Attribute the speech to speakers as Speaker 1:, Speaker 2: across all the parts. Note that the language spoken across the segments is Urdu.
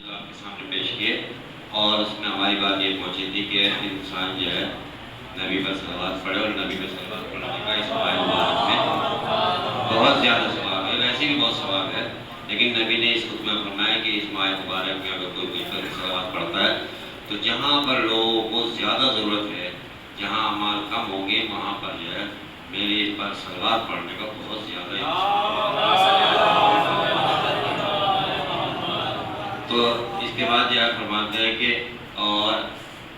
Speaker 1: آپ کے سامنے پیش کیے، اور اس میں ہماری بات یہ پہنچی تھی کہ انسان جو ہے نبی پر صلوات پڑھے، اور نبی پر صلوات پڑھنے کا اس ماہ مبارک میں بہت زیادہ ثواب ہے، ویسے بھی بہت ثواب ہے، لیکن نبی نے اس حکم میں فرمایا کہ اس ماہ مبارک میں اگر کوئی مجھ پر صلوات پڑھتا ہے تو جہاں پر لوگوں کو زیادہ ضرورت ہے، جہاں اعمال کم ہوں گے، وہاں پر جو ہے میرے اس پر صلوات پڑھنے کا بہت زیادہ تو اس کے بعد جو ہے فرماتے ہیں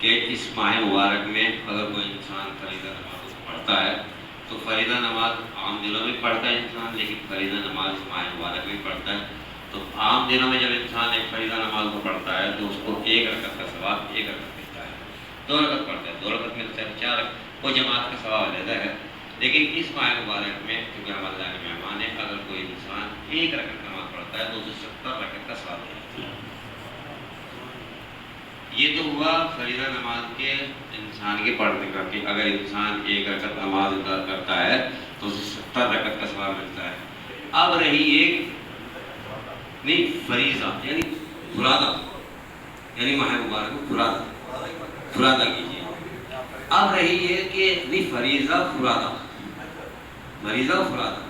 Speaker 1: کہ اس ماہ مبارک میں اگر کوئی انسان فریضہ نماز پڑھتا ہے تو فریضہ نماز عام دنوں میں پڑھتا ہے انسان، لیکن فریضہ نماز اس ماہ مبارک میں پڑھتا ہے۔ تو عام دنوں میں جب انسان ایک فریضہ نماز کو پڑھتا ہے تو اس کو ایک رکعت کا ثواب ایک رکعت ملتا ہے، دو رکعت پڑھتا ہے دو رکعت ملتا ہے، چار رکعت وہ جماعت کا ثواب علیحدہ ہے۔ لیکن اس ماہ مبارک میں کیونکہ ہم اللہ کے مہمان ہیں، اگر کوئی انسان ایک رکعت نماز پڑھتا ہے تو اسے 70 رکعت کا ثواب ملتا ہے۔ یہ تو ہوا فریضہ نماز کے انسان کے پڑھنے کا، کہ اگر انسان ایک رکعت نماز ادا کرتا ہے تو اسے 70 رکعت کا ثواب ملتا ہے۔ اب رہی ایک نہیں فریضہ یعنی فرادہ، یعنی ماہ مبارک کو فرادہ کیجیے۔ اب رہی یہ کہ نہیں فریضہ فرادہ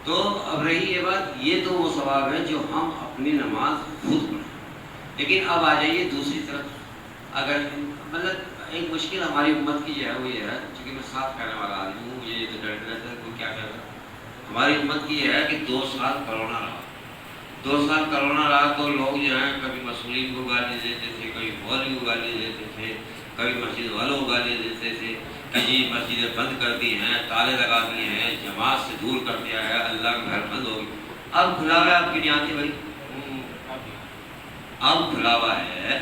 Speaker 1: تو اب رہی یہ بات، یہ تو وہ ثواب ہے جو ہم اپنی نماز خود پڑھیں، لیکن اب آ جائیے دوسری طرف۔ اگر مطلب ایک مشکل ہماری امت کی جو ہے وہ یہ ہے، چونکہ میں صاف کہنے والا آدمی ہوں، مجھے یہ تو ڈر رہتا ہے کوئی کیا کہہ رہا ہے، ہماری امت کی یہ ہے کہ 2 سال کرونا رہا، 2 سال کرونا رہا تو لوگ جو ہیں کبھی مسئولین کو گالی دیتے تھے، کبھی مولوی کو گالی دیتے تھے، کبھی مسجد والوں کو گالی دیتے تھے کہ جی مسجدیں بند کر دی ہیں، تالے لگا دیے ہیں، جماعت سے دور کر دیا ہے، اللہ کا گھر بند ہو گیا۔ اب کھلا ہوا ہے، آپ کی نہیں آتی بھائی، اب کھلا ہوا ہے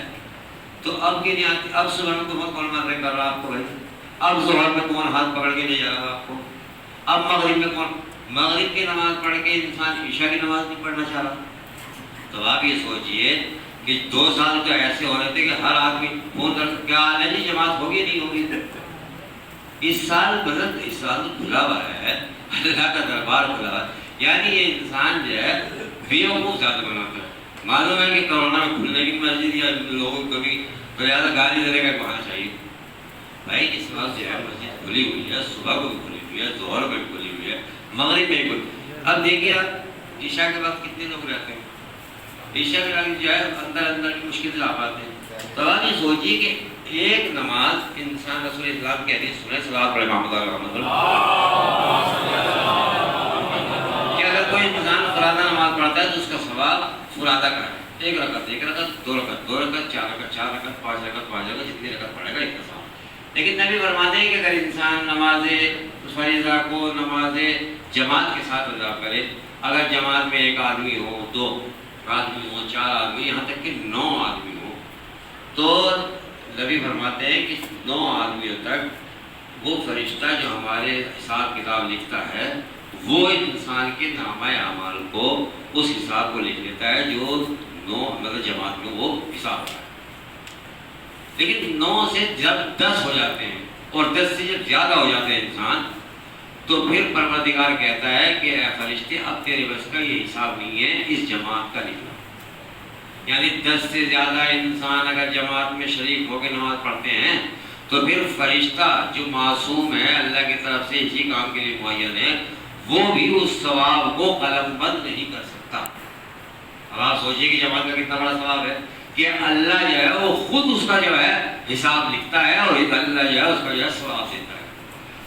Speaker 1: تو اب کی نہیں آتی۔ اب صبح میں کون مرنے کر رہا آپ کو بھائی، اب ظہر میں کون ہاتھ پکڑ کے لے جائے گا آپ کو، اب مغرب میں کون، مغرب کی نماز پڑھ کے انسان عشاء کی نماز نہیں پڑھنا چاہ رہا۔ تو آپ یہ سوچئے کہ 2 سال تو ایسے ہو رہے تھے کہ ہر آدمی فون کر کیا حال ہے جی، جماعت ہوگی نہیں ہوگی۔ اس سال تو کھلا ہوا ہے، اللہ کا دربار کھلا ہوا ہے، یعنی یہ انسان جو ہے بیوقوف زیادہ بناتا ہے۔ معلوم ہے کہ کرونا میں کھلنے کی مسجد یا لوگوں کو کبھی زیادہ گالی دینے کا بہانا چاہیے۔ بھائی اس وقت جو ہے مسجد کھلی ہوئی ہے، صبح کو بھی کھلی ہوئی ہے، ظہر کو بھی کھلی ہوئی ہے، مغرب میں بھی کھلی۔ اب دیکھیے آپ عشاء کے بعد کتنے لوگ رہتے ہیں، عشاء کے بعد جو ہے اندر کی مشکل سے آ پاتے ہیں۔ تو آپ یہ سوچیے کہ ایک نماز انسان رسول اسلام کی حدیث سنے، صلوات پڑھے محمد کہ اگر کوئی انسان فرادہ نماز پڑھتا ہے تو اس کا ثواب فرادہ کا ہے، ایک رکعت دو رکعت چار رکعت پانچ رکعت جتنی رکعت پڑھے گا اتنا ثواب۔ لیکن نبی فرماتے ہیں کہ اگر انسان نماز فریضہ کو نماز جماعت کے ساتھ ادا کرے، اگر جماعت میں 1 آدمی ہو، 2 آدمی ہو، 4 آدمی، یہاں تک کہ 9 آدمی ہو، تو نبی فرماتے ہیں کہ 9 آدمیوں تک وہ فرشتہ جو ہمارے حساب کتاب لکھتا ہے وہ انسان کے نامہ اعمال کو، اس حساب کو لکھ لیتا ہے جو 9 مطلب جماعت میں وہ حساب ہوتا ہے۔ لیکن 9 سے جب 10 ہو جاتے ہیں اور 10 سے جب زیادہ ہو جاتے ہیں انسان، تو پھر پروردگار کہتا ہے کہ اے فرشتے اب تیرے بس کا یہ حساب نہیں ہے اس جماعت کا لکھنا۔ یعنی 10 سے زیادہ انسان اگر جماعت میں شریک ہو کے نماز پڑھتے ہیں تو پھر فرشتہ جو معصوم ہے، اللہ کی طرف سے اسی کام کے لیے معین ہے، وہ بھی اس ثواب کو قلم بند نہیں کر سکتا۔ اب آپ سوچئے کہ جماعت کا کتنا بڑا ثواب ہے کہ اللہ جو ہے وہ خود اس کا جو ہے حساب لکھتا ہے، اور اللہ جو ہے اس کا جو ہے ثواب دیتا ہے۔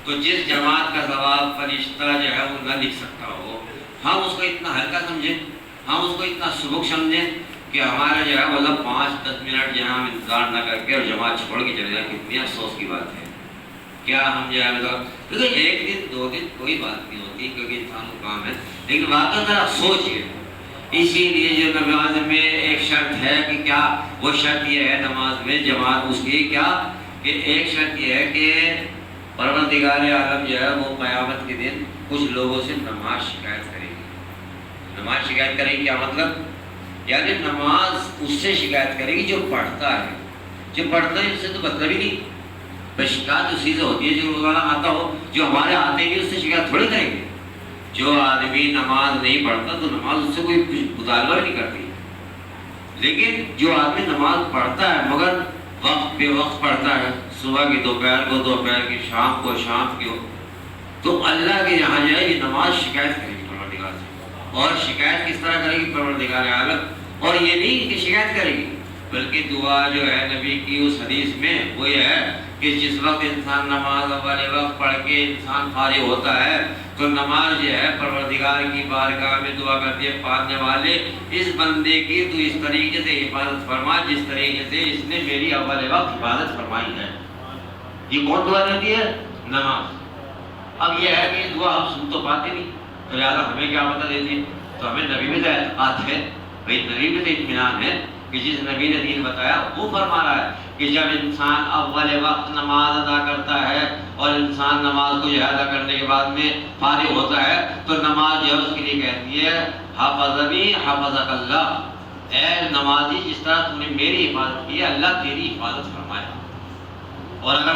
Speaker 1: تو جس جماعت کا ثواب فرشتہ جو ہے وہ نہ لکھ سکتا ہو، ہم اس کو اتنا ہلکا سمجھیں، ہم اس کو اتنا سبک سمجھیں کہ ہمارا جو ہے مطلب 5-10 منٹ جو ہے ہم انتظار نہ کر کے اور جماعت چھوڑ کے چلے جائیں، کتنی افسوس کی بات ہے۔ کیا ہم جو ہے مطلب کیونکہ 1 دن 2 دن کوئی بات نہیں ہوتی، کیونکہ انسان کو کام ہے، لیکن واقعی ذرا سوچئے۔ اسی لیے جو نماز میں ایک شرط ہے کہ کیا، وہ شرط یہ ہے نماز میں جماعت اس کی کیا کہ ایک شرط یہ ہے کہ پروردگار عالم جو ہے وہ قیامت کے دن کچھ لوگوں سے نماز شکایت کرے گی۔ نماز شکایت کرے گی کیا مطلب، یعنی نماز اس سے شکایت کرے گی جو پڑھتا ہے، جو پڑھتا ہے اس سے تو مطلب ہی نہیں، بس شکایت اسی سے ہوتی ہے جو روزانہ آتا ہو، جو ہمارے آتے ہیں اس سے شکایت تھوڑی کریں گے۔ جو آدمی نماز نہیں پڑھتا تو نماز اس سے کوئی مطالبہ بھی نہیں کرتی، لیکن جو آدمی نماز پڑھتا ہے مگر وقت پہ وقت پڑھتا ہے، صبح کی دوپہر کو دوپہر کی، شام کو شام کی، تو اللہ کے یہاں جو ہے یہ نماز شکایت کرے گی پروردگار سے۔ اور شکایت کس طرح کرے گی پروردگار عالم؟ اور یہ نہیں کہ شکایت کرے گی، بلکہ دعا جو ہے نبی کی اس حدیث میں وہ یہ ہے کہ جس وقت انسان نماز اول وقت پڑھ کے انسان فارغ ہوتا ہے تو نماز جو ہے پروردگار کی بارگاہ میں دعا کرتی ہے، پڑھنے والے اس بندے کی تو اس طریقے سے حفاظت فرما جس طریقے سے اس نے میری اول وقت حفاظت فرمائی ہے۔ یہ کون دعا دیتی ہے؟ نماز۔ اب یہ ہے کہ یہ دعا ہم سن تو پاتے نہیں، تو لہٰذا ہمیں کیا پتہ دیتی ہے؟ تو ہمیں نبی میں سے اعتقاد ہے، بھائی نبی میں سے اطمینان ہے کہ جس نبی نے دین بتایا وہ فرما رہا ہے کہ جب انسان اول وقت نماز ادا کرتا ہے اور انسان نماز کو جو ادا کرنے کے بعد میں فارغ ہوتا ہے تو نماز جو ہے اس کے لیے کہتی ہے حفظنی حفظک اللہ، اے نمازی جس طرح تم نے میری حفاظت کی ہے اللہ تیری حفاظت فرمائے۔ اور اگر